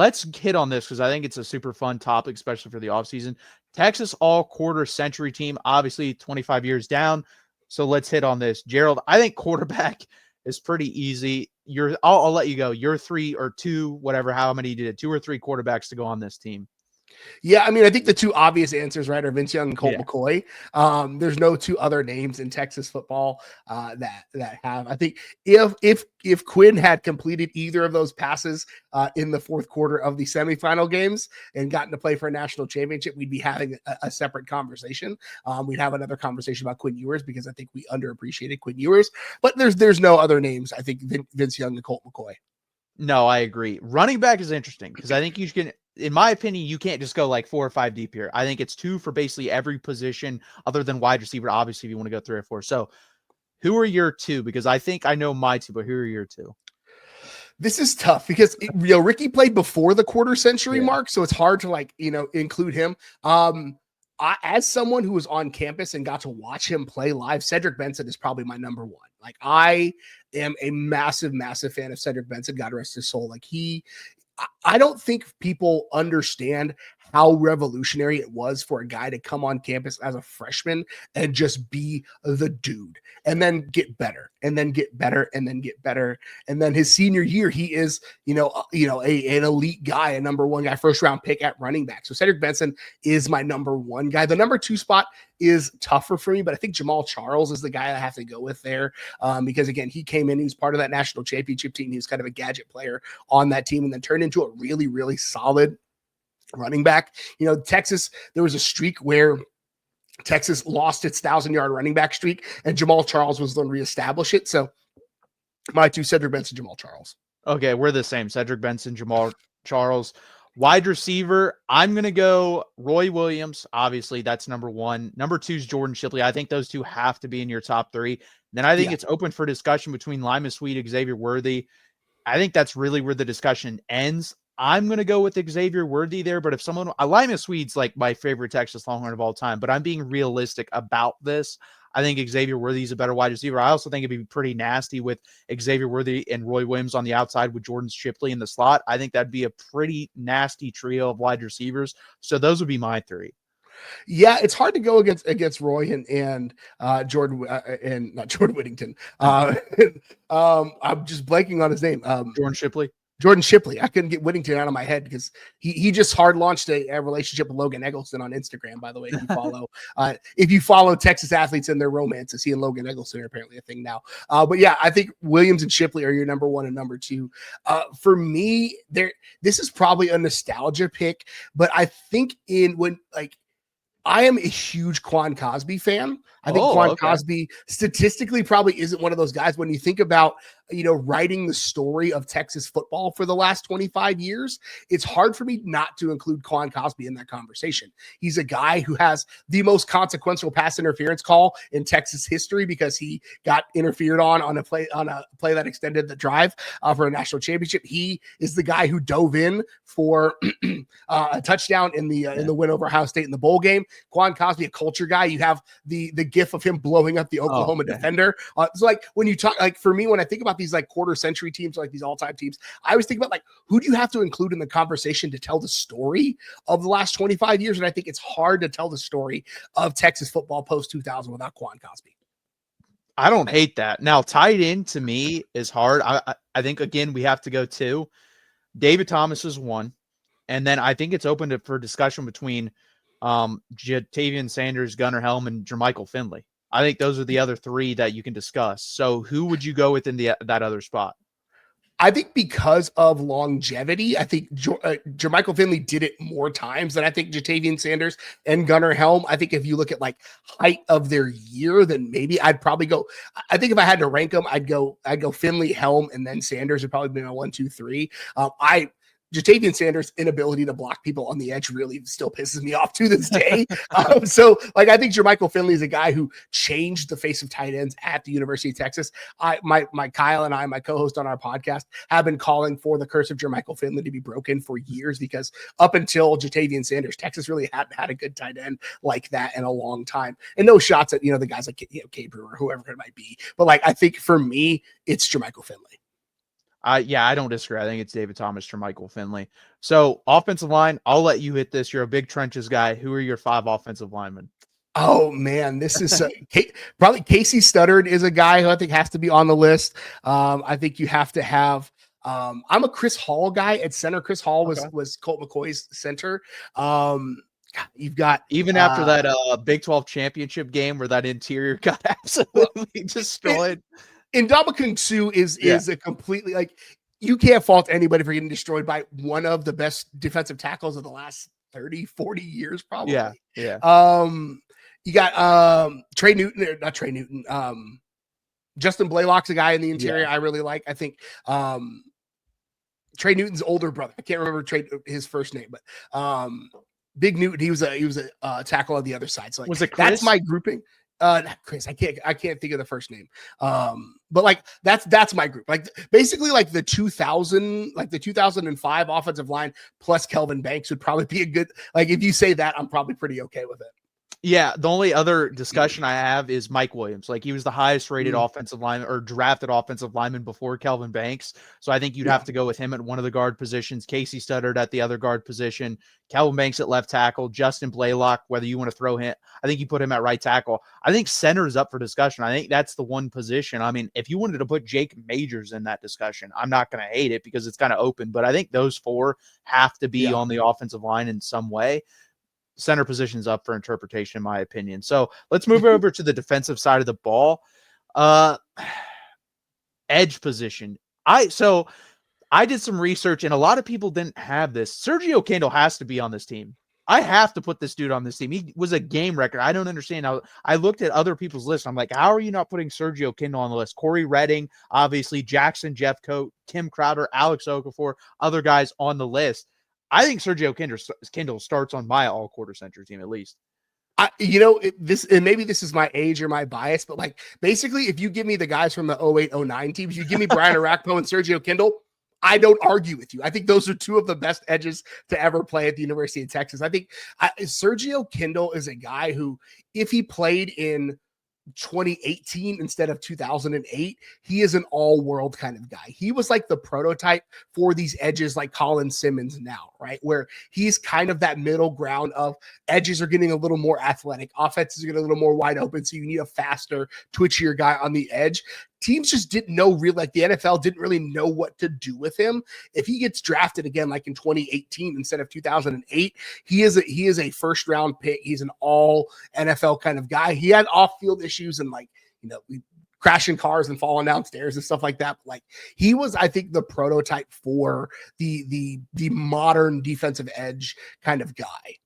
let's hit on this because I think it's a super fun topic, especially for the offseason. Texas all-quarter century team, obviously 25 years down. So let's hit on this. Gerald, I think quarterback is pretty easy. I'll let you go. You're 3 or 2, whatever, how many you did, 2 or 3 quarterbacks to go on this team. Yeah, I mean, I think the two obvious answers, right, are Vince Young and Colt McCoy. There's no two other names in Texas football that have. I think if Quinn had completed either of those passes in the fourth quarter of the semifinal games and gotten to play for a national championship, we'd be having a separate conversation. We'd have another conversation about Quinn Ewers because I think we underappreciated Quinn Ewers. But there's no other names. I think Vince Young and Colt McCoy. No, I agree. Running back is interesting because I think you can, in my opinion, you can't just go like 4 or 5 deep here. I think it's 2 for basically every position other than wide receiver, obviously, if you want to go 3 or 4. So who are your 2? Because I think I know my 2, but who are your 2? This is tough because Ricky played before the quarter century mark, so it's hard to include him. As someone who was on campus and got to watch him play live, Cedric Benson is probably my number 1. Like, I am a massive, massive fan of Cedric Benson. God rest his soul. Like, I don't think people understand how revolutionary it was for a guy to come on campus as a freshman and just be the dude and then get better and then get better and then get better. And then his senior year, he is, an elite guy, a number 1 guy, first round pick at running back. So Cedric Benson is my number 1 guy. The number 2 spot is tougher for me, but I think Jamal Charles is the guy I have to go with there because, again, he came in, he was part of that national championship team. He was kind of a gadget player on that team and then turned into a really, really solid running back. Texas, there was a streak where Texas lost its 1,000-yard running back streak, and Jamal Charles was the one to reestablish it. So my 2, Cedric Benson, Jamal Charles. Okay, we're the same. Cedric Benson, Jamal Charles. Wide receiver, I'm going to go Roy Williams. Obviously, that's number 1. Number 2 is Jordan Shipley. I think those 2 have to be in your top 3. Then I think it's open for discussion between Lima Sweet, Xavier Worthy. I think that's really where the discussion ends. I'm going to go with Xavier Worthy there, but if someone, Lima Sweet's like my favorite Texas Longhorn of all time, but I'm being realistic about this. I think Xavier Worthy is a better wide receiver. I also think it'd be pretty nasty with Xavier Worthy and Roy Williams on the outside with Jordan Shipley in the slot. I think that'd be a pretty nasty trio of wide receivers. So those would be my 3. Yeah, it's hard to go against Roy and Jordan and not Jordan Whittington. I'm just blanking on his name. Jordan Shipley. Jordan Shipley. I couldn't get Whittington out of my head because he just hard launched a relationship with Logan Eggleston on Instagram, by the way. If you follow Texas athletes and their romances, he and Logan Eggleston are apparently a thing now. But yeah, I think Williams and Shipley are your number 1 and number 2. For me, this is probably a nostalgia pick, but I think I am a huge Quan Cosby fan. I think Cosby statistically probably isn't one of those guys when you think about, writing the story of Texas football for the last 25 years. It's hard for me not to include Quan Cosby in that conversation. He's a guy who has the most consequential pass interference call in Texas history because he got interfered on a play that extended the drive for a national championship. He is the guy who dove in for a touchdown in the win over Ohio State in the bowl game. Quan Cosby, a culture guy. You have the gif of him blowing up the Oklahoma defender. So like when you talk, like for me, when I think about these like quarter century teams, like these all-time teams, I always think about like, who do you have to include in the conversation to tell the story of the last 25 years? And I think it's hard to tell the story of Texas football post 2000 without Quan Cosby. I don't hate that. Now, tight end to me is hard. I think, again, we have to go 2. David Thomas is 1. And then I think it's open for discussion between Jatavian Sanders, Gunnar Helm, and Jermichael Finley. I think those are the other 3 that you can discuss. So who would you go with in that other spot? I think because of longevity, I think Jermichael Finley did it more times than I think Jatavian Sanders and Gunnar Helm. I think if you look at like height of their year, then maybe I'd probably go. I think if I had to rank them, I'd go Finley, Helm, and then Sanders would probably be my 1, 2, 3. Jatavian Sanders' inability to block people on the edge really still pisses me off to this day. So I think Jermichael Finley is a guy who changed the face of tight ends at the University of Texas. My Kyle and I, my co-host on our podcast, have been calling for the curse of Jermichael Finley to be broken for years because up until Jatavian Sanders, Texas really hadn't had a good tight end like that in a long time. And no shots at, the guys like, Cade Brewer or whoever it might be. But I think for me, it's Jermichael Finley. Yeah, I don't disagree. I think it's David Thomas, Jermichael Finley. So offensive line, I'll let you hit this. You're a big trenches guy. Who are your 5 offensive linemen? Oh man, this is probably Casey Studdard is a guy who I think has to be on the list. I think you have to have. I'm a Chris Hall guy at center. Chris Hall Okay. was Colt McCoy's center. You've got Even after that Big 12 championship game where that interior got absolutely destroyed. Ndamukong Suh is a completely like you can't fault anybody for getting destroyed by one of the best defensive tackles of the last 30, 40 years, probably. Yeah. You got Trey Newton, or not Trey Newton. Justin Blaylock's a guy in the interior I really like. I think Trey Newton's older brother. I can't remember his first name, but Big Newton, he was a tackle on the other side. So like, was it Chris? That's my grouping. Chris, I can't think of the first name. But like that's my group. Like basically like the 2005 offensive line plus Kelvin Banks would probably be a good, like if you say that, I'm probably pretty okay with it. Yeah, the only other discussion I have is Mike Williams. Like he was the highest rated offensive lineman or drafted offensive lineman before Kelvin Banks. So I think you'd have to go with him at one of the guard positions, Casey Studdard at the other guard position, Kelvin Banks at left tackle, Justin Blaylock, whether you want to throw him, I think you put him at right tackle. I think center is up for discussion. I think that's the one position. I mean, if you wanted to put Jake Majors in that discussion, I'm not going to hate it because it's kind of open, but I think those 4 have to be on the offensive line in some way. Center position's up for interpretation, in my opinion. So let's move over to the defensive side of the ball. Edge position. I did some research, and a lot of people didn't have this. Sergio Kindle has to be on this team. I have to put this dude on this team. He was a game record. I don't understand how. I looked at other people's lists. I'm like, how are you not putting Sergio Kindle on the list? Corey Redding, obviously, Jackson Jeffcoat, Tim Crowder, Alex Okafor, other guys on the list. I think Sergio Kindle starts on my all-quarter center team at least. Maybe this is my age or my bias, but like basically, if you give me the guys from the 08-09 teams, you give me Brian Arakpo and Sergio Kindle, I don't argue with you. I think those are 2 of the best edges to ever play at the University of Texas. I think Sergio Kindle is a guy who, if he played in 2018 instead of 2008, he is an all-world kind of guy. He was like the prototype for these edges like Colin Simmons now, right? Where he's kind of that middle ground of edges are getting a little more athletic, offenses are getting a little more wide open, so you need a faster, twitchier guy on the edge. Teams just didn't know really, like the NFL didn't really know what to do with him. If he gets drafted again, like in 2018 instead of 2008, he is a first round pick. He's an all NFL kind of guy. He had off field issues and crashing cars and falling downstairs and stuff like that. But like he was, I think, the prototype for the modern defensive edge kind of guy.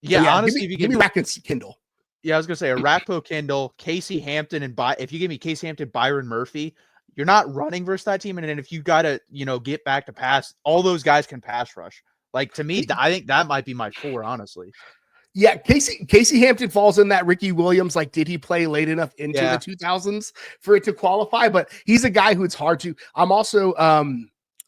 Yeah, honestly, give me Rackens Kindle. Yeah, I was gonna say Arakpo Kindle, Casey Hampton, and if you give me Casey Hampton, Byron Murphy, you're not running versus that team. And then if you gotta, get back to pass, all those guys can pass rush. Like to me, I think that might be my 4, honestly. Yeah, Casey Hampton falls in that Ricky Williams. Like, did he play late enough into the 2000s for it to qualify? But he's a guy who it's hard to. I'm also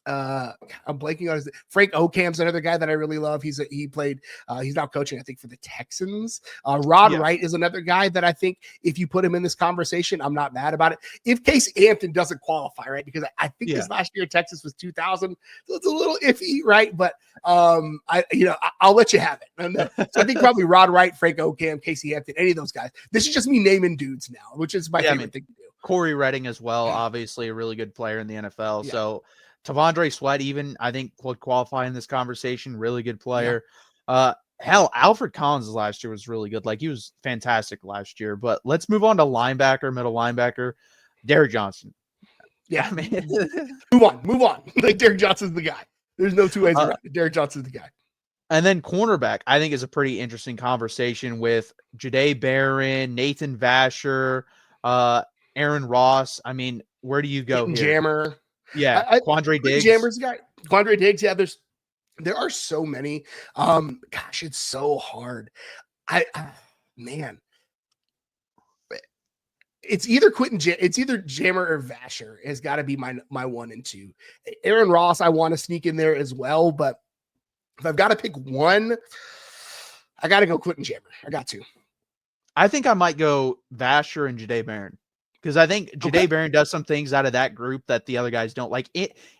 I'm blanking on his Frank Okam's another guy that I really love. He's now coaching, I think, for the Texans. Rod Wright is another guy that I think if you put him in this conversation, I'm not mad about it. If Casey Hampton doesn't qualify, right? Because I think his last year at Texas was 2000, so it's a little iffy, right? But I'll let you have it. And so I think probably Rod Wright, Frank Okam, Casey Hampton, any of those guys. This is just me naming dudes now, which is my favorite thing to do. Corey Redding as well, obviously a really good player in the NFL. Yeah. So Tavondre Sweat, even I think would qualify in this conversation. Really good player. Yeah. Alfred Collins last year was really good. Like he was fantastic last year. But let's move on to middle linebacker, Derek Johnson. Yeah, I mean, move on. Like Derek Johnson's the guy. There's no 2 ways around it. Derek Johnson's the guy. And then cornerback, I think is a pretty interesting conversation with Jahdae Barron, Nathan Vasher, Aaron Ross. I mean, where do you go here? Jammer. Yeah, Quandre Diggs. Jammer's the guy. Quandre Diggs. Yeah, there are so many. Gosh, it's so hard. Man, it's either it's either Jammer or Vasher has got to be my 1 and 2. Aaron Ross, I want to sneak in there as well, but if I've got to pick one, I got to go Quentin Jammer. I got to. I think I might go Vasher and Jahdae Barron. Because I think Okay. Jahdae Barron does some things out of that group that the other guys don't. Like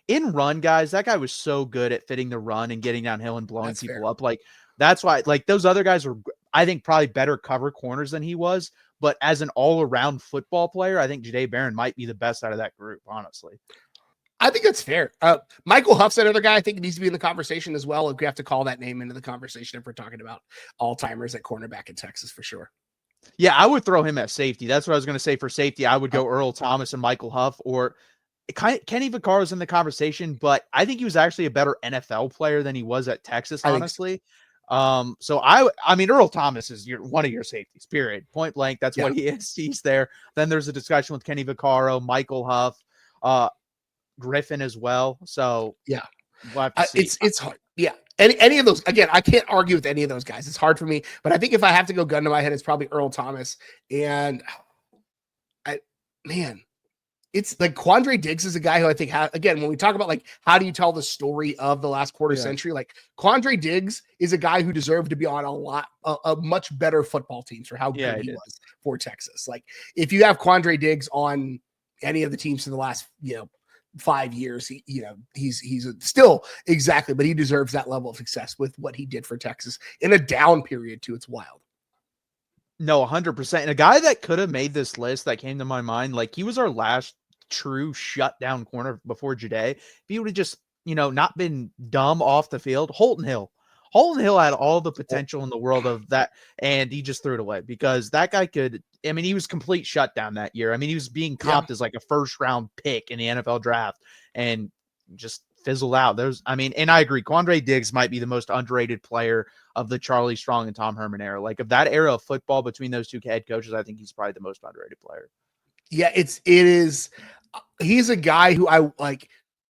in run, guys, that guy was so good at fitting the run and getting downhill and blowing That's people fair. up. Like that's why, like those other guys were, I think, probably better cover corners than he was. But as an all-around football player, I think Jahdae Barron might be the best out of that group, honestly. I think that's fair. Michael Huff's another guy I think needs to be in the conversation as well. If we have to call that name into the conversation if we're talking about all-timers at cornerback in Texas for sure. Yeah, I would throw him at safety. That's what I was going to say for safety. I would go Earl Thomas and Michael Huff, or Kenny Vaccaro's in the conversation, but I think he was actually a better NFL player than he was at Texas, honestly. So I mean, Earl Thomas is one of your safeties, period. Point blank. That's what he is. He's there. Then there's a discussion with Kenny Vaccaro, Michael Huff, Griffin as well. So yeah, we'll have to see. It's hard. Yeah. Any of those, again, I can't argue with any of those guys. It's hard for me, but I think if I have to go gun to my head, it's probably Earl Thomas. And it's like Quandre Diggs is a guy who I think, again, when we talk about like, how do you tell the story of the last quarter century? Like Quandre Diggs is a guy who deserved to be on a much better football teams for how good he was for Texas. Like if you have Quandre Diggs on any of the teams in the last, 5 years, he's still exactly, but he deserves that level of success with what he did for Texas in a down period too. It's wild. No, 100%. And a guy that could have made this list that came to my mind, like he was our last true shutdown corner before Jahdae. If he would have just, not been dumb off the field, Holton Hill had all the potential in the world of that, and he just threw it away because that guy he was complete shutdown that year. I mean, he was being comped as like a first round pick in the NFL draft and just fizzled out. And I agree. Quandre Diggs might be the most underrated player of the Charlie Strong and Tom Herman era. Like of that era of football between those two head coaches, I think he's probably the most underrated player. Yeah, it is. He's a guy who I like.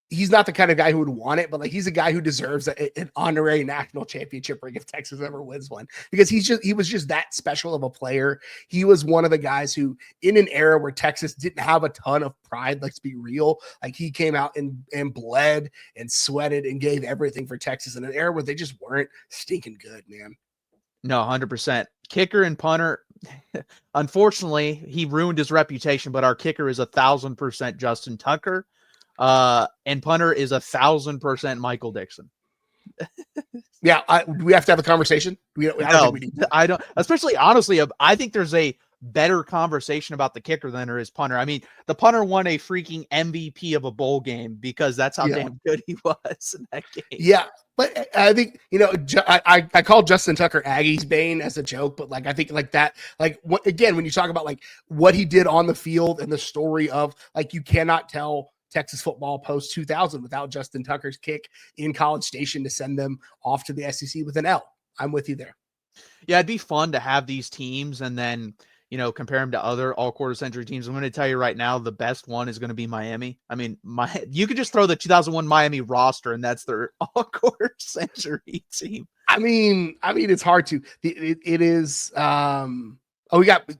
He's not the kind of guy who would want it, but like he's a guy who deserves an honorary national championship ring if Texas ever wins one, because he was just that special of a player. He was one of the guys who, in an era where Texas didn't have a ton of pride, let's be real, like he came out and bled and sweated and gave everything for Texas in an era where they just weren't stinking good, man. No, 100%. Kicker and punter. Unfortunately, he ruined his reputation, but our kicker is 1,000% Justin Tucker. And punter is 1,000% Michael Dixon. Yeah, we have to have a conversation. I don't. Especially, honestly, I think there's a better conversation about the kicker than there is punter. I mean, the punter won a freaking MVP of a bowl game because that's how damn good he was in that game. Yeah, but I think I call Justin Tucker Aggie's Bane as a joke, but like I think like that, like what again when you talk about like what he did on the field and the story of like you cannot tell Texas football post 2000 without Justin Tucker's kick in College Station to send them off to the SEC with an L. I'm with you there. Yeah, it'd be fun to have these teams and then, compare them to other all quarter century teams. I'm going to tell you right now, the best one is going to be Miami. I mean, you could just throw the 2001 Miami roster and that's their all quarter century team. I mean, it's hard to, it is, we got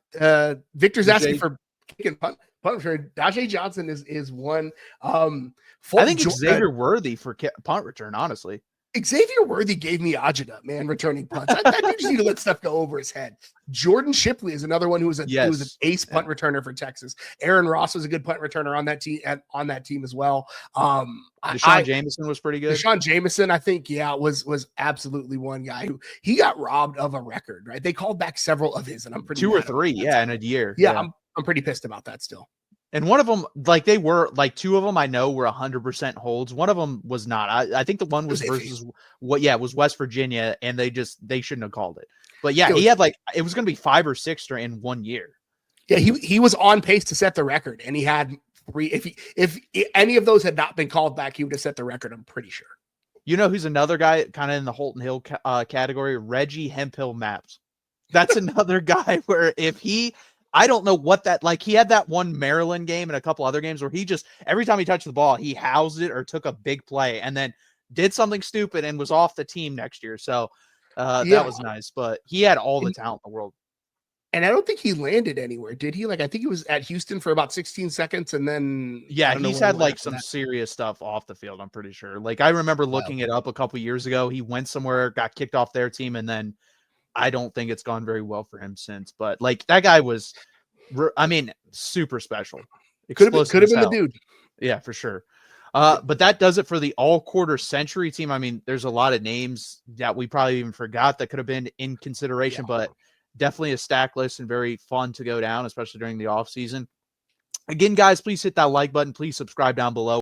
Victor's asking for kick and punt return. Dajae Johnson is one. I think Xavier Worthy for punt return, honestly. Xavier Worthy gave me agita, man, returning punts. That dude just need to let stuff go over his head. Jordan Shipley is another one who was an ace punt returner for Texas. Aaron Ross was a good punt returner on that team as well. Deshaun Jameson was pretty good. Deshaun Jameson, I think, was absolutely one guy who he got robbed of a record, right? They called back several of his, and I'm pretty 2 or 3, in a year. Yeah, I'm pretty pissed about that still. And one of them, like they were, like 2 of them I know were 100% holds. One of them was not. I think the one was versus was West Virginia, and they shouldn't have called it. But yeah, he had it was going to be 5 or 6 in 1 year. Yeah, he was on pace to set the record, and he had 3. If any of those had not been called back, he would have set the record. I'm pretty sure. You know who's another guy kind of in the Holton Hill category? Reggie Hemphill Maps. That's another guy where I don't know what that, like he had that one Maryland game and a couple other games where he just, every time he touched the ball, he housed it or took a big play and then did something stupid and was off the team next year. So that was nice, but he had all the talent in the world. And I don't think he landed anywhere, did he? Like, I think he was at Houston for about 16 seconds and then. Yeah, he's had like some serious stuff off the field, I'm pretty sure. Like, I remember looking it up a couple years ago. He went somewhere, got kicked off their team, and then I don't think it's gone very well for him since. But like, that guy was I mean, super special. Could Explosive have as been the hell. dude. Yeah, for sure. But that does it for the all-quarter century team. I mean, there's a lot of names that we probably even forgot that could have been in consideration, but definitely a stack list and very fun to go down, especially during the offseason. Again, guys, please hit that like button. Please subscribe down below.